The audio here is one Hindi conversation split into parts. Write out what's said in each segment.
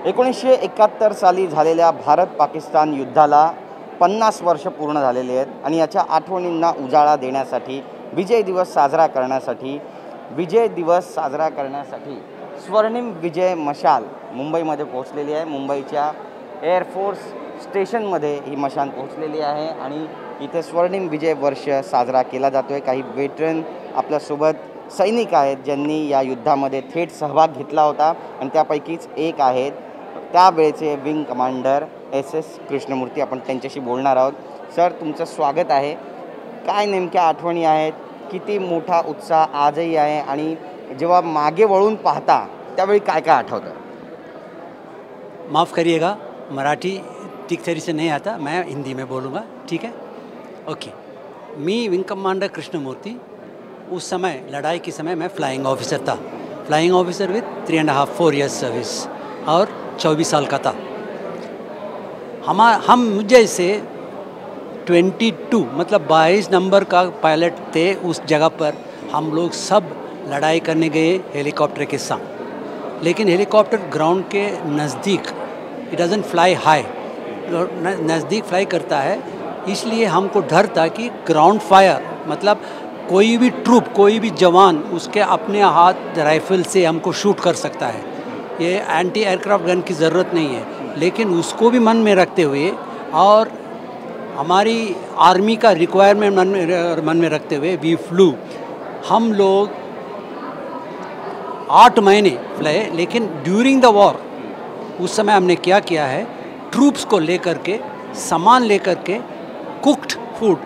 1971 साली झालेल्या भारत पाकिस्तान युद्धाला 50 वर्ष पूर्ण झालेली आहेत आणि याच्या आठवणींना उजाळा देण्यासाठी विजय दिवस साजरा करण्यासाठी स्वर्णिम विजय मशाल मुंबईमध्ये पोहोचलेली आहे। मुंबईच्या एअरफोर्स स्टेशनमध्ये ही मशाल पोहोचलेली आहे आणि इथे स्वर्णिम विजय वर्ष साजरा केला जातो आहे। काही वेटरन आपल्यासोबत सैनिक आहेत ज्यांनी या युद्धामध्ये थेट सहभाग घेतला होता आणि त्यापैकीच एक आहेत त्यावेळेचे विंग कमांडर SS कृष्णमूर्ती। आपण त्यांच्याशी बोलणार आहोत। सर, तुमचं स्वागत आहे। काय नेमक्या आठवणी आहेत, किती मोठा उत्साह आजही आहे आणि जेव्हा मागे वळून पाहता त्यावेळी काय काय आठवतं? माफ़ करिएगा, मराठी ठीक तरीके से नहीं आता, मैं हिंदी में बोलूँगा, ठीक है? ओके। मी विंग कमांडर कृष्णमूर्ति। उस समय लड़ाई के समय मैं फ्लाइंग ऑफिसर था, flying officer with 3.5-4 years service और 24 साल का था। हम मुझे से 22 मतलब 22 नंबर का पायलट थे। उस जगह पर हम लोग सब लड़ाई करने गए हेलीकॉप्टर के साथ, लेकिन हेलीकॉप्टर ग्राउंड के नज़दीक, इट डजंट फ्लाई हाई, नज़दीक फ्लाई करता है, इसलिए हमको डर था कि ग्राउंड फायर मतलब कोई भी ट्रूप, कोई भी जवान उसके अपने हाथ राइफल से हमको शूट कर सकता है। ये एंटी एयरक्राफ्ट गन की ज़रूरत नहीं है, लेकिन उसको भी मन में रखते हुए और हमारी आर्मी का रिक्वायरमेंट मन में रखते हुए वी फ्लू। हम लोग 8 महीने फ्लाए, लेकिन ड्यूरिंग द वॉर उस समय हमने क्या किया है, ट्रूप्स को लेकर के, सामान लेकर के, कुक्ड फूड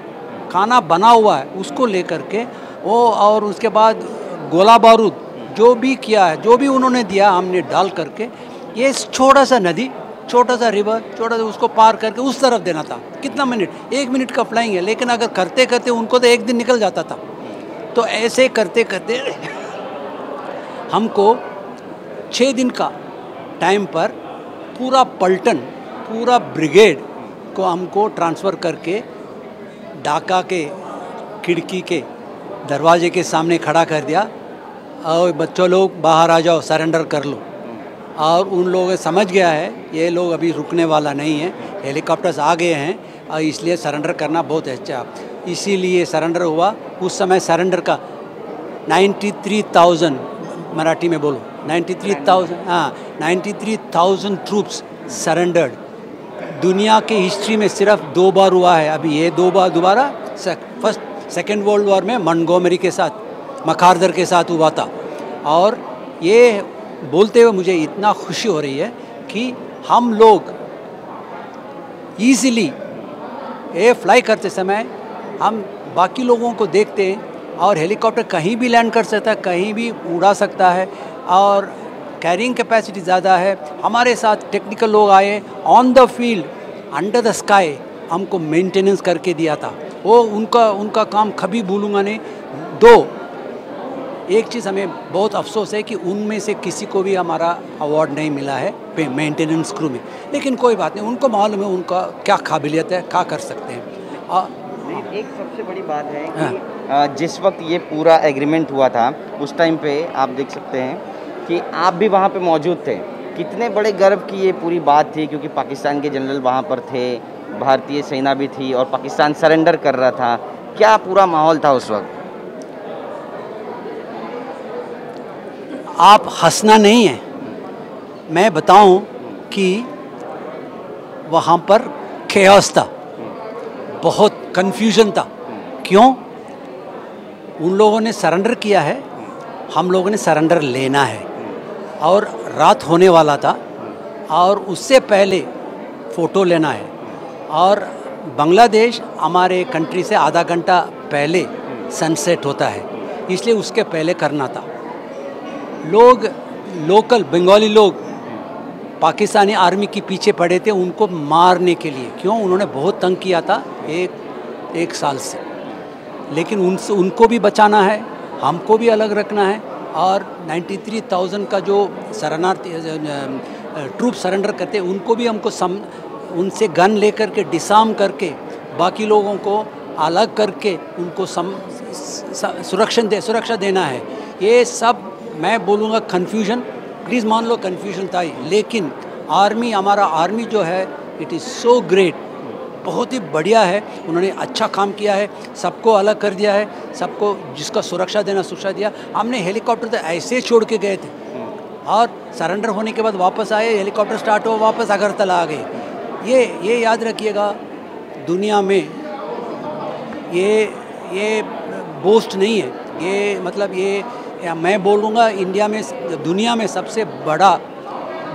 खाना बना हुआ है उसको लेकर के वो, और उसके बाद गोला बारूद जो भी किया है, जो भी उन्होंने दिया हमने डाल करके ये छोटा सा नदी, छोटा सा रिवर, छोटा सा उसको पार करके उस तरफ देना था। कितना मिनट, 1 मिनट का फ्लाइंग है, लेकिन अगर करते करते उनको तो 1 दिन निकल जाता था। तो ऐसे करते करते हमको 6 दिन का टाइम पर पूरा पलटन, पूरा ब्रिगेड को हमको ट्रांसफ़र करके ढाका के खिड़की के दरवाजे के सामने खड़ा कर दिया और बच्चों लोग बाहर आ जाओ, सरेंडर कर लो। और उन लोगों समझ गया है ये लोग अभी रुकने वाला नहीं है, हेलीकॉप्टर्स आ गए हैं और इसलिए सरेंडर करना बहुत अच्छा, इसीलिए सरेंडर हुआ। उस समय सरेंडर का 93,000, मराठी में बोलो 93,000, हाँ 93,000 ट्रूप्स सरेंडर्ड। दुनिया के हिस्ट्री में सिर्फ 2 बार हुआ है, अभी ये 2 बार दोबारा सेकेंड वर्ल्ड वॉर में मंटगोमरी के साथ, मकार्दर के साथ हुआ था। और ये बोलते हुए मुझे इतना खुशी हो रही है कि हम लोग ईज़िली ये फ्लाई करते समय हम बाकी लोगों को देखते हैं और हेलीकॉप्टर कहीं भी लैंड कर सकता है, कहीं भी उड़ा सकता है और कैरिंग कैपेसिटी ज़्यादा है। हमारे साथ टेक्निकल लोग आए, on the field under the sky हमको मेंटेनेंस करके दिया था। वो उनका काम कभी भूलूंगा नहीं। एक चीज़ हमें बहुत अफसोस है कि उनमें से किसी को भी हमारा अवार्ड नहीं मिला है मेंटेनेंस क्रू में, लेकिन कोई बात नहीं, उनको मालूम है उनका क्या काबिलियत है, क्या कर सकते हैं। एक सबसे बड़ी बात है कि जिस वक्त ये पूरा एग्रीमेंट हुआ था उस टाइम पे आप देख सकते हैं कि आप भी वहाँ पे मौजूद थे। कितने बड़े गर्व की ये पूरी बात थी, क्योंकि पाकिस्तान के जनरल वहाँ पर थे, भारतीय सेना भी थी और पाकिस्तान सरेंडर कर रहा था। क्या पूरा माहौल था उस वक्त? आप हंसना नहीं है, मैं बताऊं कि वहाँ पर केओस था, बहुत कन्फ्यूजन था। क्यों? उन लोगों ने सरेंडर किया है, हम लोगों ने सरेंडर लेना है और रात होने वाला था और उससे पहले फ़ोटो लेना है और बांग्लादेश हमारे कंट्री से आधा घंटा पहले सनसेट होता है, इसलिए उसके पहले करना था। लोग लोकल बंगाली लोग पाकिस्तानी आर्मी के पीछे पड़े थे उनको मारने के लिए। क्यों? उन्होंने बहुत तंग किया था एक साल से, लेकिन उनको भी बचाना है, हमको भी अलग रखना है। और 93,000 का जो शरणार्थी ट्रूप सरेंडर करते उनको भी हमको उनसे गन लेकर के डिसार्म करके बाकी लोगों को अलग करके उनको सुरक्षा देना है। ये सब मैं बोलूँगा कन्फ्यूजन, प्लीज़ मान लो कन्फ्यूजन था, लेकिन आर्मी, हमारा आर्मी जो है इट इज़ सो ग्रेट, बहुत ही बढ़िया है। उन्होंने अच्छा काम किया है, सबको अलग कर दिया है, सबको जिसका सुरक्षा देना सुरक्षा दिया। हमने हेलीकॉप्टर तो ऐसे छोड़ के गए थे और सरेंडर होने के बाद वापस आए, हेलीकॉप्टर स्टार्ट हो वापस अगरतला आ गए। ये याद रखिएगा, दुनिया में ये बोस्ट नहीं है, ये मतलब ये मैं बोलूँगा इंडिया में, दुनिया में सबसे बड़ा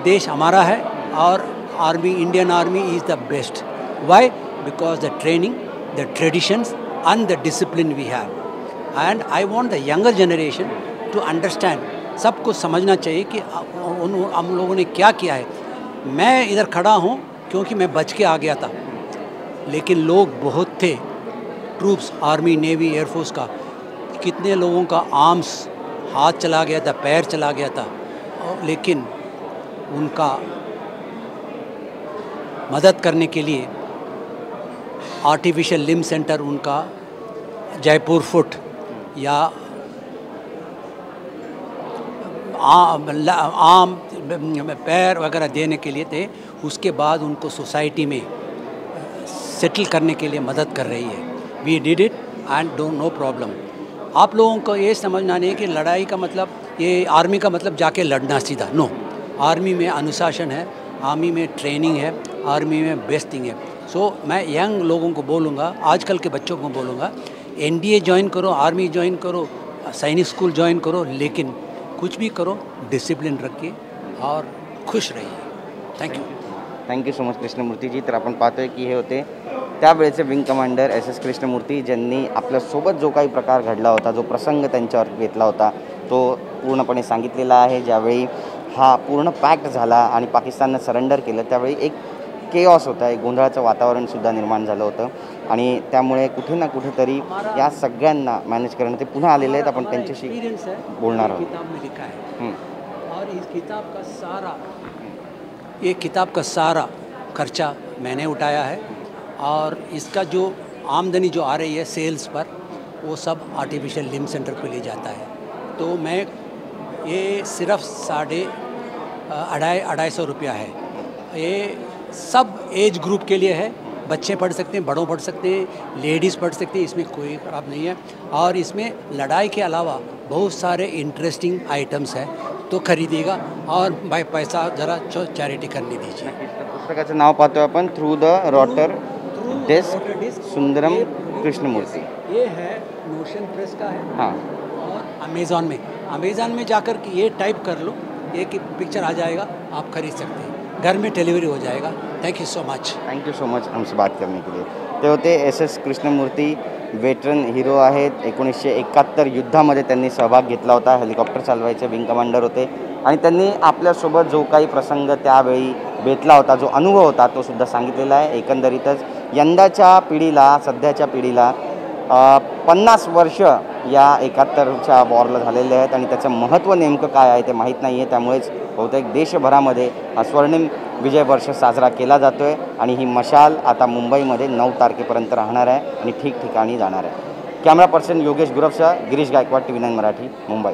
देश हमारा है और army, Indian army is the best. Why? Because the training, the traditions and the discipline we have. And I want the younger generation to understand, सबको समझना चाहिए कि हम लोगों ने क्या किया है। मैं इधर खड़ा हूँ क्योंकि मैं बच के आ गया था, लेकिन लोग बहुत थे, ट्रूप्स, आर्मी, नेवी, एयरफोर्स का, कितने लोगों का आर्म्स, हाथ चला गया था, पैर चला गया था, लेकिन उनका मदद करने के लिए आर्टिफिशियल लिम्ब सेंटर, उनका जयपुर फुट या आम पैर वगैरह देने के लिए थे। उसके बाद उनको सोसाइटी में सेटल करने के लिए मदद कर रही है। We did it and don't know problem. आप लोगों को ये समझना नहीं कि लड़ाई का मतलब, ये आर्मी का मतलब जाके लड़ना सीधा, नो। आर्मी में अनुशासन है, आर्मी में ट्रेनिंग है, आर्मी में बेस्ट थिंग है। सो मैं यंग लोगों को बोलूँगा, आजकल के बच्चों को बोलूँगा, एनडीए ज्वाइन करो, आर्मी ज्वाइन करो, सैनिक स्कूल ज्वाइन करो, लेकिन कुछ भी करो डिसिप्लिन रखिए और खुश रहिए। थँक्यू। थँक्यू सो मच कृष्णमूर्तीजी. तर आपण पाहतोय की हे होते त्यावेळेचे विंग कमांडर SS कृष्णमूर्ती, ज्यांनी आपल्यासोबत जो काही प्रकार घडला होता, जो प्रसंग त्यांच्यावर घेतला होता, तो पूर्णपणे सांगितलेला आहे. ज्यावेळी हा पूर्ण पॅक्ट झाला आणि पाकिस्ताननं सरेंडर केलं, त्यावेळी एक केऑस होता, एक गोंधळाचं वातावरणसुद्धा निर्माण झालं होतं आणि त्यामुळे कुठे ना कुठेतरी या सगळ्यांना मॅनेज करणं, ते पुन्हा आलेले आहेत. आपण त्यांच्याशी बोलणार आहोत. किताब में लिखा है और इस किताब का सारा खर्चा मैंने उठाया है और इसका जो आमदनी जो आ रही है सेल्स पर, वो सब आर्टिफिशियल लिम्ब सेंटर पे ले जाता है। तो मैं ये सिर्फ 250 रुपया है। ये सब एज ग्रुप के लिए है, बच्चे पढ़ सकते हैं, बड़ों पढ़ सकते हैं, लेडीज़ पढ़ सकते हैं, इसमें कोई ख़राब नहीं है। और इसमें लड़ाई के अलावा बहुत सारे इंटरेस्टिंग आइटम्स हैं, तो खरीदिएगा और भाई पैसा ज़रा चैरिटी करने दीजिए। पुस्तकाचं नाव पाहतोय आपण, through the water desk, Sundaram Krishnamurthy. ये है नोशन प्रेस का है। हाँ. और अमेज़ॉन में जाकर के ये टाइप कर लो, एक पिक्चर आ जाएगा, आप खरीद सकते हैं, घर में डिलीवरी हो जाएगा। Thank you so much. Thank you so much हमसे बात करने के लिए. ते होते SS कृष्णमूर्ती, वेटरन हिरो आहेत. 1971 युद्धामध्ये त्यांनी सहभाग घेतला होता, हेलिकॉप्टर चालवायचे विंग कमांडर होते आणि त्यांनी आपल्यासोबत जो काही प्रसंग त्यावेळी बेतला होता, जो अनुभव होता, तो सुद्धा सांगितलेला आहे. एकंदरीतच यंदाच्या पिढीला, सध्याच्या पिढीला 50 वर्ष या 71च्या वॉरला झालेले आहेत आणि त्याचं महत्त्व नेमकं काय आहे ते माहीत नाही आहे. त्यामुळेच बहुतेक देशभरामध्ये हा स्वर्णिम विजय वर्ष साजरा केला जातो आहे आणि ही मशाल आता मुंबईमध्ये 9 तारखेपर्यंत राहणार आहे आणि ठिकठिकाणी जाणार आहे. कॅमेरा पर्सन योगेश गुरवसह गिरीश गायकवाड, TV9 मराठी, मुंबई.